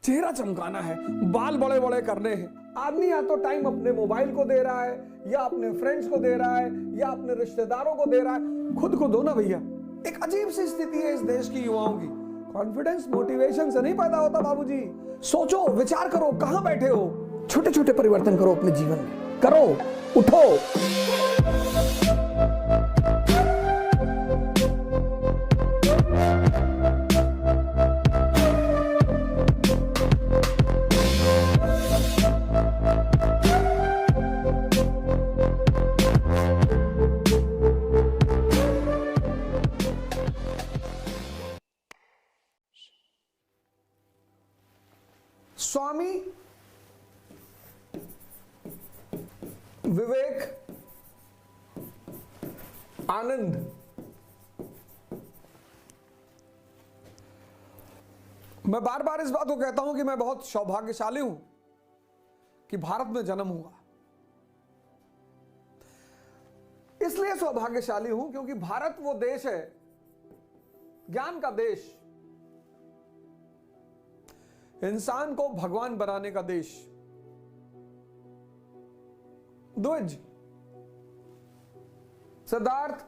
चेहरा चमकाना है, बाल बड़े बड़े करने हैं। आदमी या तो टाइम अपने मोबाइल को दे रहा है, या अपने फ्रेंड्स को दे रहा है, या अपने रिश्तेदारों को दे रहा है। खुद को दो ना भैया। एक अजीब सी स्थिति है इस देश की युवाओं की। कॉन्फिडेंस मोटिवेशन से नहीं पैदा होता बाबूजी। सोचो, विचार करो, कहां बैठे हो। छोटे छोटे परिवर्तन करो अपने जीवन में, करो, उठो। स्वामी विवेक आनंद मैं बार बार इस बात को कहता हूं कि मैं बहुत सौभाग्यशाली हूं कि भारत में जन्म हुआ। इसलिए सौभाग्यशाली हूं क्योंकि भारत वो देश है, ज्ञान का देश, इंसान को भगवान बनाने का देश। द्विज, सिद्धार्थ,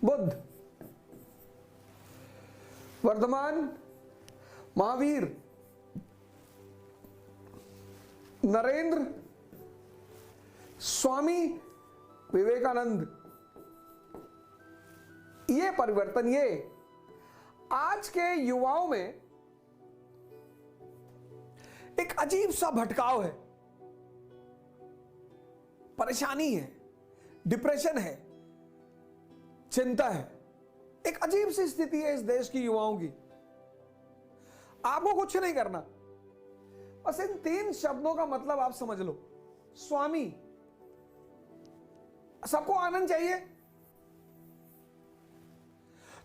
बुद्ध, वर्धमान, महावीर, नरेंद्र, स्वामी विवेकानंद। ये परिवर्तन, ये आज के युवाओं में एक अजीब सा भटकाव है, परेशानी है, डिप्रेशन है, चिंता है। एक अजीब सी स्थिति है इस देश की युवाओं की। आपको कुछ नहीं करना, बस इन 3 शब्दों का मतलब आप समझ लो। स्वामी, सबको आनंद चाहिए,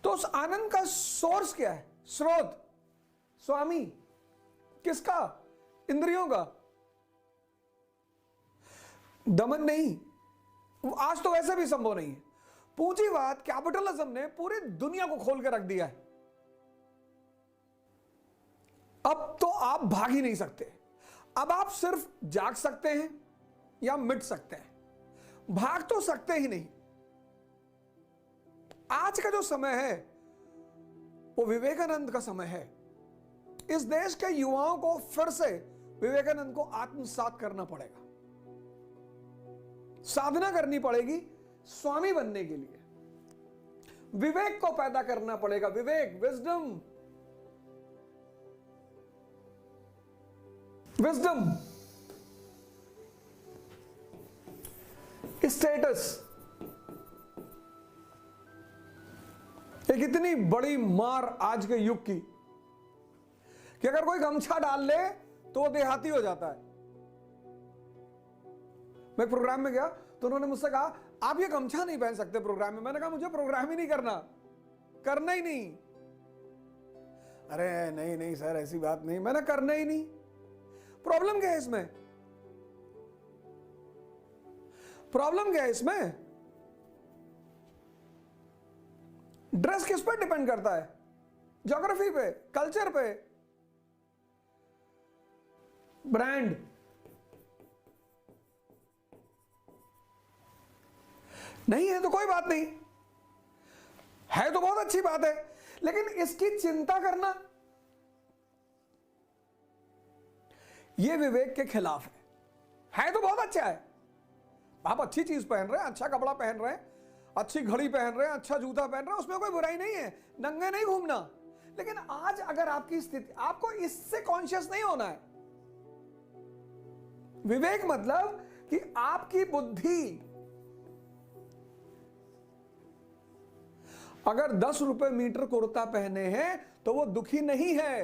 तो उस आनंद का सोर्स क्या है, स्रोत? स्वामी किसका? इंद्रियों का। दमन नहीं, आज तो वैसे भी संभव नहीं है। पूंजीवाद, कैपिटलिज्म ने पूरी दुनिया को खोल के रख दिया है। अब तो आप भाग ही नहीं सकते। अब आप सिर्फ जाग सकते हैं या मिट सकते हैं, भाग तो सकते ही नहीं। आज का जो समय है वो विवेकानंद का समय है। इस देश के युवाओं को फिर से विवेकानंद को आत्मसात करना पड़ेगा, साधना करनी पड़ेगी स्वामी बनने के लिए। विवेक को पैदा करना पड़ेगा, विवेक, विजडम, विजडम, स्टेटस। एक इतनी बड़ी मार आज के युग की कि अगर कोई गमछा डाल ले तो वो देहाती हो जाता है। मैं प्रोग्राम में गया तो उन्होंने मुझसे कहा, आप ये गमछा नहीं पहन सकते प्रोग्राम में। मैंने कहा, मुझे प्रोग्राम ही नहीं करना, करना ही नहीं। अरे नहीं नहीं सर, ऐसी बात नहीं, मैंने करना ही नहीं। प्रॉब्लम क्या है इसमें? प्रॉब्लम क्या है इसमें? ड्रेस किस पर डिपेंड करता है? ज्योग्राफी पे, कल्चर पे, ब्रांड। नहीं है तो कोई बात नहीं, है तो बहुत अच्छी बात है, लेकिन इसकी चिंता करना यह विवेक के खिलाफ है तो बहुत अच्छा है। आप अच्छी चीज पहन रहे हैं, अच्छा कपड़ा पहन रहे हैं, अच्छी घड़ी पहन रहे हैं, अच्छा जूता पहन रहे हैं, उसमें कोई बुराई नहीं है, नंगे नहीं घूमना। लेकिन आज अगर आपकी स्थिति, आपको इससे कॉन्शियस नहीं होना है। विवेक मतलब कि आपकी बुद्धि अगर 10 रुपए मीटर कुर्ता पहने हैं तो वो दुखी नहीं है,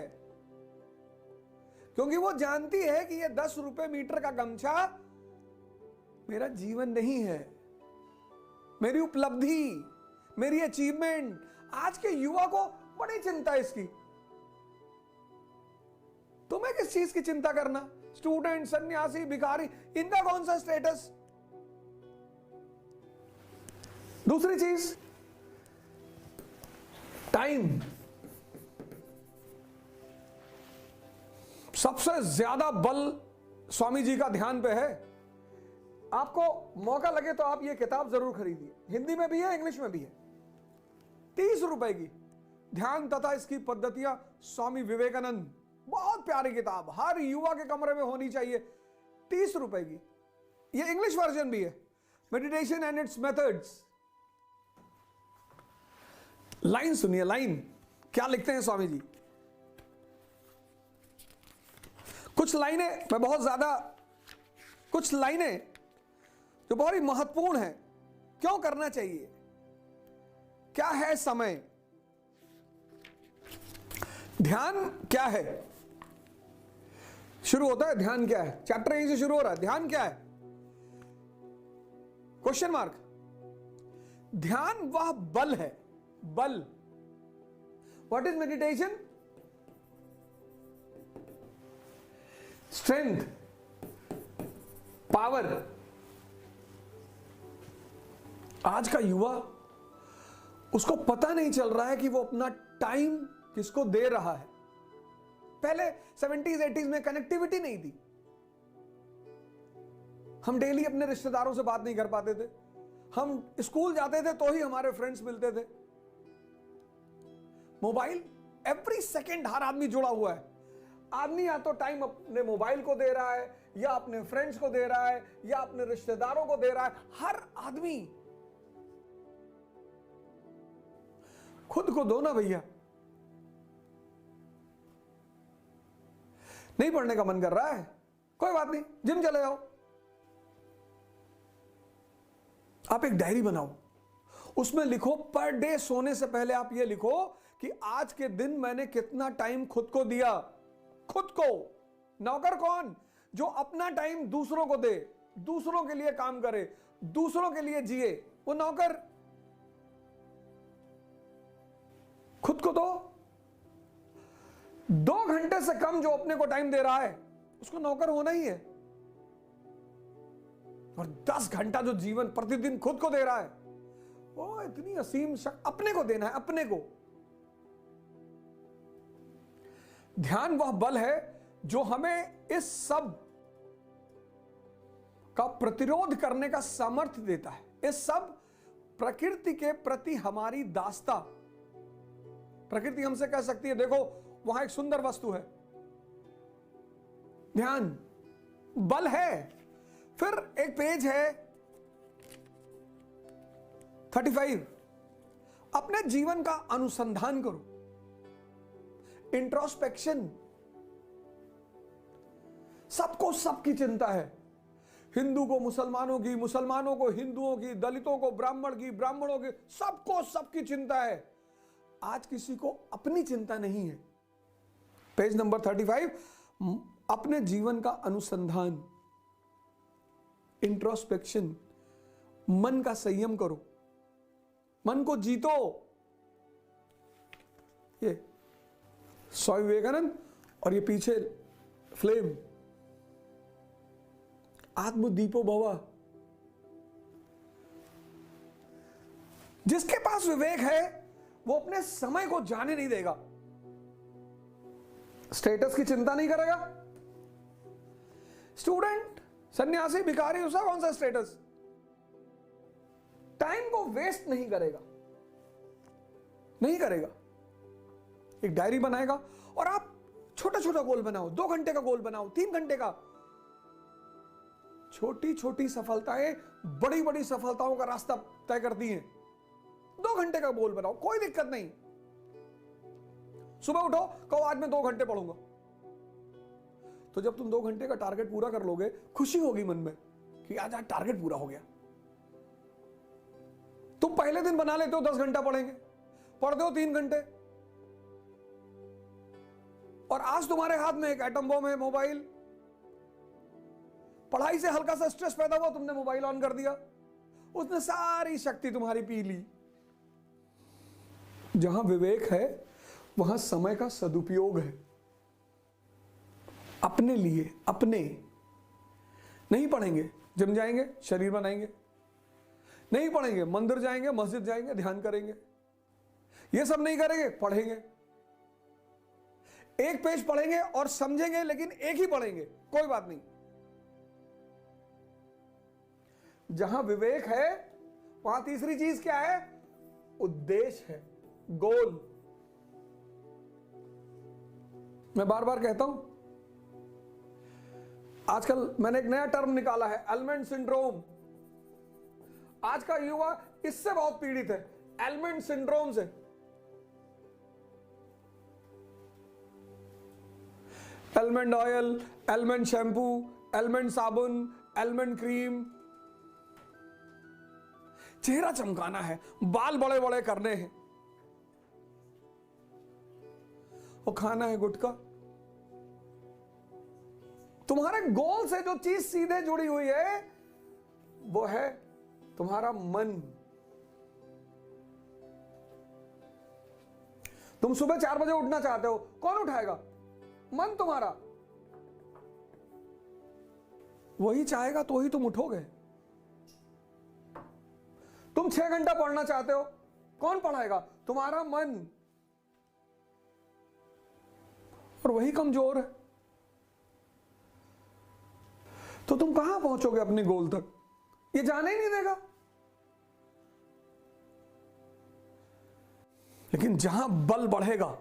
क्योंकि वो जानती है कि ये 10 रुपए मीटर का गमछा मेरा जीवन नहीं है, मेरी उपलब्धि, मेरी अचीवमेंट। आज के युवा को बड़ी चिंता है इसकी। तुम्हें किस चीज की चिंता करना? स्टूडेंट, सन्यासी, भिखारी, इनका कौन सा स्टेटस? दूसरी चीज, टाइम। सबसे ज्यादा बल स्वामी जी का ध्यान पे है। आपको मौका लगे तो आप ये किताब जरूर खरीदिए, हिंदी में भी है, इंग्लिश में भी है। 30 रुपए की, ध्यान तथा इसकी पद्धतियां, स्वामी विवेकानंद। बहुत प्यारी किताब, हर युवा के कमरे में होनी चाहिए। 30 रुपए की। ये इंग्लिश वर्जन भी है, meditation and it's methods. Line सुनिए, लाइन क्या लिखते हैं स्वामी जी। कुछ लाइनें मैं बहुत ज्यादा, कुछ लाइनें जो बहुत ही महत्वपूर्ण है। क्यों करना चाहिए, क्या है समय, ध्यान क्या है। शुरू होता है ध्यान क्या है, चैप्टर यहीं से शुरू हो रहा है। ध्यान क्या है, क्वेश्चन मार्क। ध्यान वह बल है, बल। What is meditation? Strength, power. आज का युवा, उसको पता नहीं चल रहा है कि वो अपना टाइम किसको दे रहा है। पहले 70s 80s में कनेक्टिविटी नहीं थी, हम डेली अपने रिश्तेदारों से बात नहीं कर पाते थे, हम स्कूल जाते थे तो ही हमारे फ्रेंड्स मिलते थे। मोबाइल एवरी सेकेंड हर आदमी जुड़ा हुआ है। आदमी या तो टाइम अपने मोबाइल को दे रहा है, या अपने फ्रेंड्स को दे रहा है, या अपने रिश्तेदारों को दे रहा है। हर आदमी। खुद को दो ना भैया। नहीं पढ़ने का मन कर रहा है, कोई बात नहीं, जिम चले जाओ। आप एक डायरी बनाओ, उसमें लिखो, पर डे सोने से पहले आप ये लिखो कि आज के दिन मैंने कितना टाइम खुद को दिया। खुद को। नौकर कौन? जो अपना टाइम दूसरों को दे, दूसरों के लिए काम करे, दूसरों के लिए जिए, वो नौकर। खुद को दो। 2 घंटे से कम जो अपने को टाइम दे रहा है, उसको नौकर होना ही है। और 10 घंटा जो जीवन प्रतिदिन खुद को दे रहा है, वो इतनी असीम अपने को देना है, अपने को। ध्यान वह बल है जो हमें इस सब का प्रतिरोध करने का सामर्थ्य देता है। इस सब प्रकृति के प्रति हमारी दास्ता। प्रकृति हमसे कह सकती है, देखो वहां एक सुंदर वस्तु है। ध्यान बल है। फिर एक पेज है 35, अपने जीवन का अनुसंधान करो, इंट्रोस्पेक्शन। सबको सबकी चिंता है, हिंदू को मुसलमानों की, मुसलमानों को हिंदुओं की, दलितों को ब्राह्मण की, ब्राह्मणों की, सबको सबकी चिंता है। आज किसी को अपनी चिंता नहीं है। पेज नंबर 35, अपने जीवन का अनुसंधान, इंट्रोस्पेक्शन। मन का संयम करो, मन को जीतो। ये स्वामी विवेकानंद, और ये पीछे फ्लेम, आत्मदीपो भव। जिसके पास विवेक है वो अपने समय को जाने नहीं देगा, स्टेटस की चिंता नहीं करेगा। स्टूडेंट, सन्यासी, भिखारी, उसका कौन सा स्टेटस? टाइम को वेस्ट नहीं करेगा, नहीं करेगा। एक डायरी बनाएगा और आप छोटा छोटा गोल बनाओ, 2 घंटे का गोल बनाओ, 3 घंटे का। छोटी छोटी सफलताएं बड़ी बड़ी सफलताओं का रास्ता तय करती हैं। 2 घंटे का गोल बनाओ, कोई दिक्कत नहीं। सुबह उठो, कहो आज मैं 2 घंटे पढ़ूंगा। तो जब तुम 2 घंटे का टारगेट पूरा कर लोगे, खुशी होगी मन में कि आज टारगेट पूरा हो गया। तुम पहले दिन बना लेते हो 10 घंटा पढ़ेंगे, पढ़ते हो 3 घंटे, और आज तुम्हारे हाथ में एक एटम बम है, मोबाइल। पढ़ाई से हल्का सा स्ट्रेस पैदा हुआ, तुमने मोबाइल ऑन कर दिया, उसने सारी शक्ति तुम्हारी पी ली। जहां विवेक है वहां समय का सदुपयोग है। अपने लिए, अपने नहीं पढ़ेंगे, जिम जाएंगे, शरीर बनाएंगे। नहीं पढ़ेंगे, मंदिर जाएंगे, मस्जिद जाएंगे, ध्यान करेंगे। ये सब नहीं करेंगे, पढ़ेंगे। एक पेज पढ़ेंगे और समझेंगे, लेकिन एक ही पढ़ेंगे, कोई बात नहीं। जहां विवेक है वहां तीसरी चीज क्या है? उद्देश्य है, गोल। मैं बार बार कहता हूं, आजकल मैंने एक नया टर्म निकाला है, एलिमेंट सिंड्रोम। आज का युवा इससे बहुत पीड़ित है, एलिमेंट सिंड्रोम से। Element oil, element shampoo, element साबुन, एलिमेंट क्रीम। चेहरा चमकाना है, बाल बड़े बड़े करने हैं, और खाना है गुटखा। तुम्हारे गोल से जो चीज सीधे जुड़ी हुई है वो है तुम्हारा मन। तुम सुबह 4 बजे उठना चाहते हो, कौन उठाएगा? मन तुम्हारा। वही चाहेगा तो ही तुम उठोगे। तुम 6 घंटा पढ़ना चाहते हो, कौन पढ़ाएगा? तुम्हारा मन। और वही कमजोर है, तो तुम कहां पहुंचोगे अपने गोल तक? ये जाने ही नहीं देगा। लेकिन जहां बल बढ़ेगा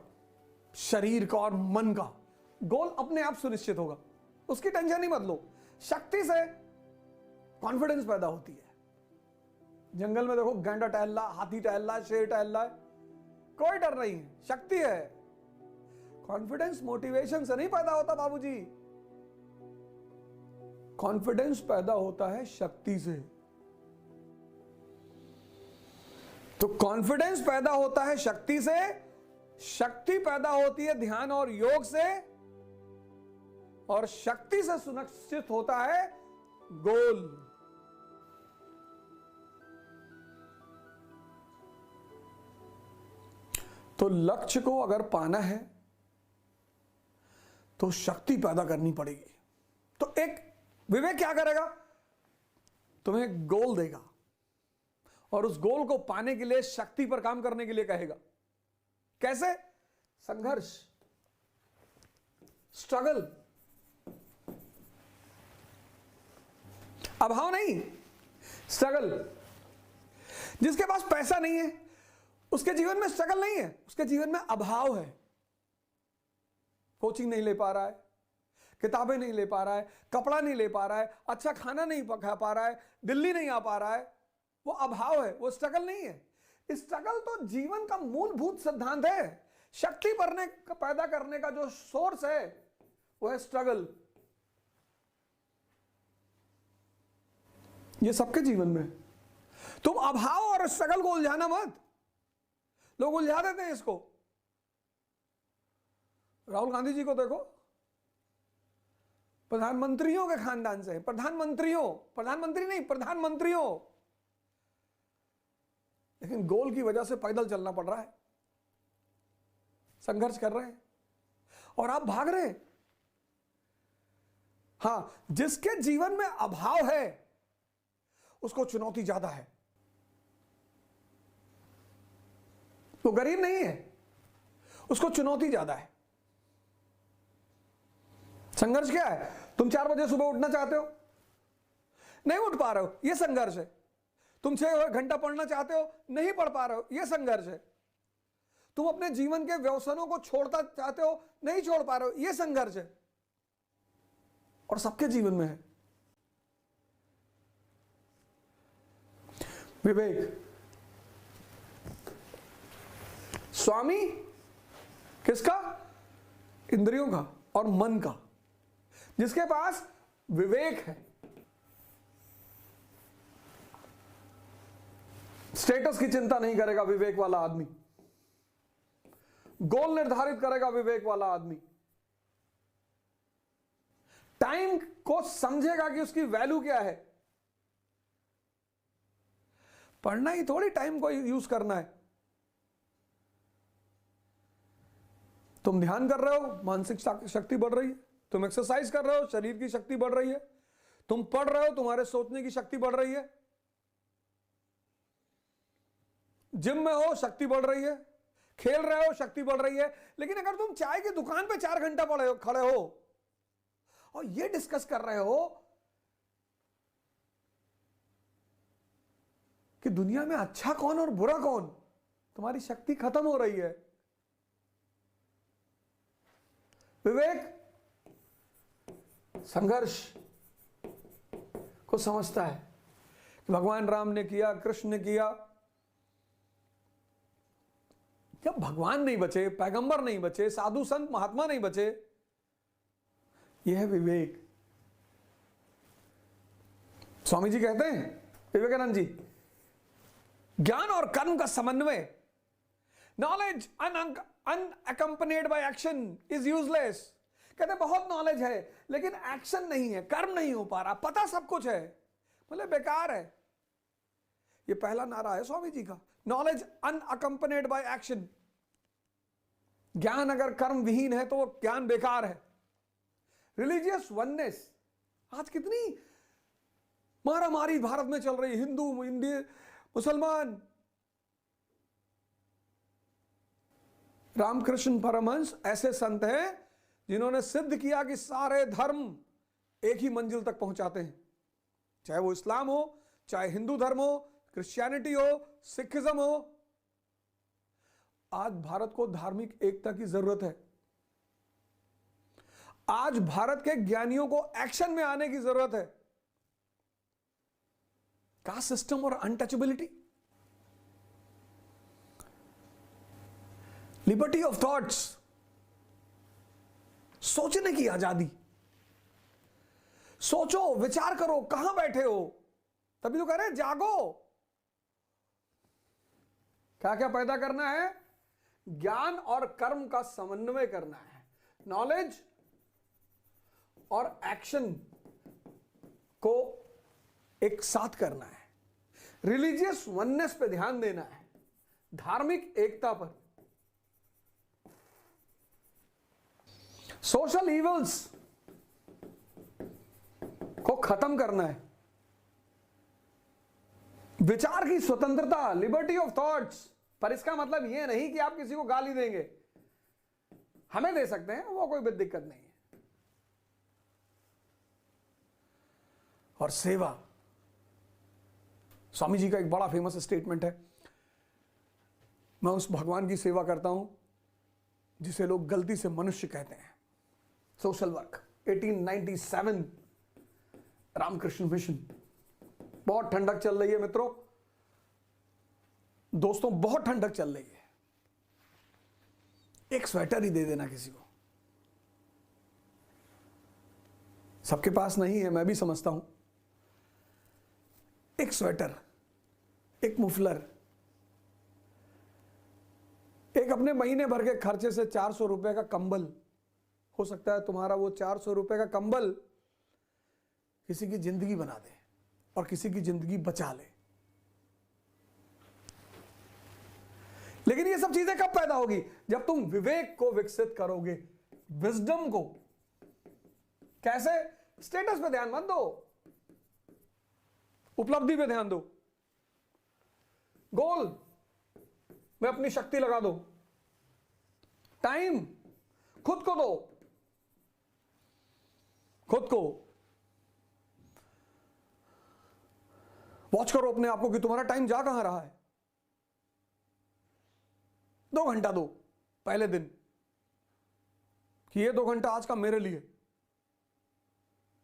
शरीर का और मन का, गोल अपने आप सुनिश्चित होगा, उसकी टेंशन ही मत लो। शक्ति से कॉन्फिडेंस पैदा होती है। जंगल में देखो, गैंडा टहल रहा, हाथी टहल रहा, शेर टहल रहा है, कोई डर नहीं है, शक्ति है। कॉन्फिडेंस मोटिवेशन से नहीं पैदा होता बाबूजी, कॉन्फिडेंस पैदा होता है शक्ति से। तो कॉन्फिडेंस पैदा होता है शक्ति से, शक्ति पैदा होती है ध्यान और योग से, और शक्ति से सुनिश्चित होता है गोल। तो लक्ष्य को अगर पाना है तो शक्ति पैदा करनी पड़ेगी। तो एक विवेक क्या करेगा? तुम्हें गोल देगा और उस गोल को पाने के लिए शक्ति पर काम करने के लिए कहेगा। कैसे? संघर्ष, स्ट्रगल, अभाव नहीं, स्ट्रगल। जिसके पास पैसा नहीं है उसके जीवन में स्ट्रगल नहीं है, उसके जीवन में अभाव है। कोचिंग नहीं ले पा रहा है, किताबें नहीं ले पा रहा है, कपड़ा नहीं ले पा रहा है, अच्छा खाना नहीं खा पा रहा है, दिल्ली नहीं आ पा रहा है, वो अभाव है, वो स्ट्रगल नहीं है। स्ट्रगल तो जीवन का मूलभूत सिद्धांत है। शक्ति पैदा करने का जो सोर्स है वो है स्ट्रगल। ये सबके जीवन में। तुम अभाव और स्ट्रगल को उलझाना मत। लोग उलझा देते हैं इसको। राहुल गांधी जी को देखो, प्रधानमंत्रियों के खानदान से, प्रधानमंत्री नहीं, प्रधानमंत्रियों, लेकिन गोल की वजह से पैदल चलना पड़ रहा है, संघर्ष कर रहे हैं, और आप भाग रहे हैं। हां, जिसके जीवन में अभाव है उसको चुनौती ज्यादा है। वो गरीब नहीं है, उसको चुनौती ज्यादा है। संघर्ष क्या है? तुम 4 बजे सुबह उठना चाहते हो, नहीं उठ पा रहे हो, यह संघर्ष है। तुम 6 घंटा पढ़ना चाहते हो, नहीं पढ़ पा रहे हो, यह संघर्ष है। तुम अपने जीवन के व्यसनों को छोड़ना चाहते हो, नहीं छोड़ पा रहे हो, यह संघर्ष है। और सबके जीवन में है। विवेक स्वामी किसका? इंद्रियों का और मन का। जिसके पास विवेक है, स्टेटस की चिंता नहीं करेगा विवेक वाला आदमी, गोल निर्धारित करेगा विवेक वाला आदमी, टाइम को समझेगा कि उसकी वैल्यू क्या है। पढ़ना ही थोड़ी टाइम को यूज करना है। तुम ध्यान कर रहे हो, मानसिक शक्ति बढ़ रही है। तुम एक्सरसाइज कर रहे हो, शरीर की शक्ति बढ़ रही है। तुम पढ़ रहे हो, तुम्हारे सोचने की शक्ति बढ़ रही है। जिम में हो, शक्ति बढ़ रही है। खेल रहे हो, शक्ति बढ़ रही है। लेकिन अगर तुम चाय की दुकान पे 4 घंटा खड़े हो और ये डिस्कस कर रहे हो कि दुनिया में अच्छा कौन और बुरा कौन, तुम्हारी शक्ति खत्म हो रही है। विवेक संघर्ष को समझता है कि भगवान राम ने किया, कृष्ण ने किया। जब भगवान नहीं बचे, पैगंबर नहीं बचे, साधु संत महात्मा नहीं बचे, यह है विवेक। स्वामी जी कहते हैं, विवेकानंद जी, ज्ञान और कर्म का समन्वय, knowledge unaccompanied by action is useless. कहते बहुत नॉलेज है लेकिन एक्शन नहीं है, कर्म नहीं हो पा रहा, पता सब कुछ है, बोले बेकार है। ये पहला नारा है स्वामी जी का, नॉलेज अनअकम्पनीड बाय एक्शन। ज्ञान अगर कर्म विहीन है तो वो ज्ञान बेकार है। रिलीजियस वननेस, आज कितनी मारामारी भारत में चल रही है, हिंदू इंडिया मुसलमान। रामकृष्ण परमहंस ऐसे संत हैं जिन्होंने सिद्ध किया कि सारे धर्म एक ही मंजिल तक पहुंचाते हैं, चाहे वो इस्लाम हो, चाहे हिंदू धर्म हो, क्रिश्चियनिटी हो, सिखिज्म हो। आज भारत को धार्मिक एकता की जरूरत है। आज भारत के ज्ञानियों को एक्शन में आने की जरूरत है। कास्ट सिस्टम और अनटचेबिलिटी, लिबर्टी ऑफ थॉट्स, सोचने की आजादी। सोचो, विचार करो, कहां बैठे हो, तभी तो कह रहे हैं जागो। क्या क्या पैदा करना है? ज्ञान और कर्म का समन्वय करना है, नॉलेज और एक्शन को एक साथ करना है, रिलीजियस वननेस पे ध्यान देना है, धार्मिक एकता पर, सोशल इवल्स को खत्म करना है, विचार की स्वतंत्रता, लिबर्टी ऑफ थॉट्स। पर इसका मतलब यह नहीं कि आप किसी को गाली देंगे, हमें दे सकते हैं, वो कोई भी दिक्कत नहीं है। और सेवा, स्वामी जी का एक बड़ा फेमस स्टेटमेंट है, मैं उस भगवान की सेवा करता हूं जिसे लोग गलती से मनुष्य कहते हैं। Social work 1897 Ramakrishna Mission. बहुत ठंडक चल रही है मित्रों, दोस्तों, बहुत ठंडक चल रही है। एक स्वेटर ही दे देना किसी को, सबके पास नहीं है, मैं भी समझता हूं। एक स्वेटर, एक मुफलर, एक अपने महीने भर के खर्चे से 400 रुपए का कंबल। हो सकता है तुम्हारा वो 400 रुपए का कंबल किसी की जिंदगी बना दे और किसी की जिंदगी बचा ले। लेकिन ये सब चीजें कब पैदा होगी? जब तुम विवेक को विकसित करोगे, विजडम को। कैसे? स्टेटस पे ध्यान मत दो, उपलब्धि पे ध्यान दो, गोल में अपनी शक्ति लगा दो, टाइम खुद को दो, खुद को वॉच करो अपने आप को कि तुम्हारा टाइम जा कहां रहा है। 2 घंटा दो पहले दिन कि ये 2 घंटा आज का मेरे लिए,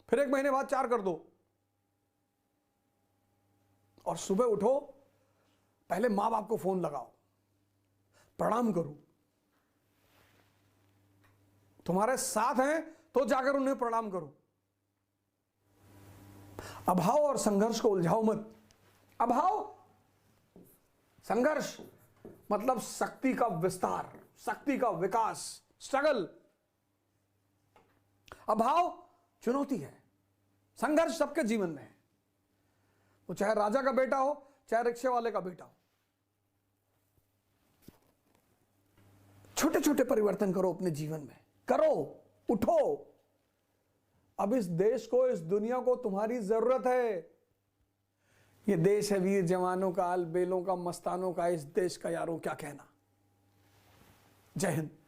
फिर 1 महीने बाद 4 कर दो। और सुबह उठो, पहले मां बाप को फोन लगाओ, प्रणाम करो। तुम्हारे साथ हैं तो जाकर उन्हें प्रणाम करो। अभाव और संघर्ष को उलझाओ मत। अभाव, संघर्ष मतलब शक्ति का विस्तार, शक्ति का विकास, स्ट्रगल। अभाव चुनौती है, संघर्ष सबके जीवन में है। वो चाहे राजा का बेटा हो, चाहे रिक्शे वाले का बेटा हो। छोटे छोटे परिवर्तन करो अपने जीवन में, करो, उठो। अब इस देश को, इस दुनिया को तुम्हारी जरूरत है। ये देश है वीर जवानों का, अलबेलों का, मस्तानों का। इस देश का यारों क्या कहना। जय हिंद।